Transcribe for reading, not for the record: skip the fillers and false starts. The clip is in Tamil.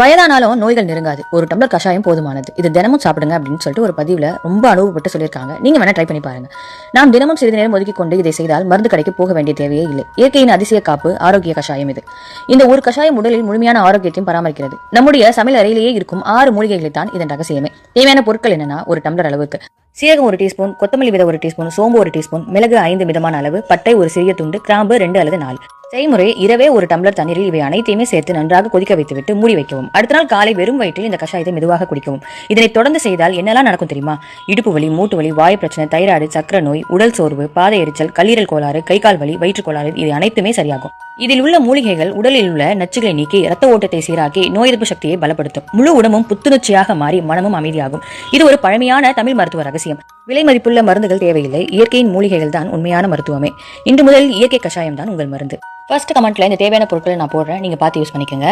வயதானாலும் நோய்கள் நெருங்காது. ஒரு டம்ளர் கஷாயம் போதுமானது. இது தினமும் சாப்பிடுங்க அப்படின்னு சொல்லிட்டு ஒரு பதிவுல ரொம்ப அனுபவப்பட்டு சொல்லியிருக்காங்க. நீங்க வேணா ட்ரை பண்ணி பாருங்க. நாம் தினமும் சிறிது நேரம் ஒதுக்கி கொண்டு இதை செய்தால் மருந்து கடைக்கு போக வேண்டிய தேவையே இல்லை. இயற்கையின் அதிசய காப்பு ஆரோக்கிய கஷாயம் இது. இந்த ஒரு கஷாயம் உடலில் முழுமையான ஆரோக்கியத்தையும் பராமரிக்கிறது. நம்முடைய சமையல் அறையிலேயே இருக்கும் 6 மூலிகைகளை தான் இதன் ரகசியமே. தேவையான பொருட்கள் என்னன்னா, ஒரு டம்ளர் அளவுக்கு சீரகம் 1 டீஸ்பூன், கொத்தமல்லி விதை 1 டீஸ்பூன், சோம்பு 1 டீஸ்பூன், மிளகு 5 மிதமான அளவு, பட்டை ஒரு சிறிய துண்டு, கிராம்பு 2 அல்லது 4. செய்முறை: இரவே ஒரு டம்ளர் தண்ணீரில் இவை அனைத்தையுமே சேர்த்து நன்றாக கொதிக்க வைத்துவிட்டு மூடி வைக்கவும். அடுத்த நாள் காலை வெறும் வயிற்றில் இந்த கஷாயத்தை மெதுவாக குடிக்கவும். இதனை தொடர்ந்து செய்தால் என்னெல்லாம் நடக்கும் தெரியுமா? இடுப்பு வலி, மூட்டு வலி, வாயு பிரச்சனை, தைராய்டு, சக்கர நோய், உடல் சோர்வு, பாதை எரிச்சல், கல்லீரல் கோளாறு, கை கால் வலி, வயிற்று கோளாறு இது அனைத்துமே சரியாகும். இதில் உள்ள மூலிகைகள் உடலில் உள்ள நச்சுகளை நீக்கி இரத்த ஓட்டத்தை சீராக்கி நோய் எதிர்ப்பு சக்தியை பலப்படுத்தும். முழு உடம்பும் புத்துணர்ச்சியாக மாறி மனமும் அமைதியாகும். இது ஒரு பழமையான தமிழ் மருத்துவ ரகசியம். விலை மதிப்புள்ள மருந்துகள் தேவையில்லை. இயற்கையின் மூலிகைகள் தான் உண்மையான மருத்துவமே. இன்று முதல் இயற்கை கஷாயம் தான் உங்கள் மருந்து. ஃபர்ஸ்ட் கமெண்ட்ல இந்த தேவையான பொருட்களை நான் போடுறேன். நீங்க பார்த்து யூஸ் பண்ணிக்கோங்க.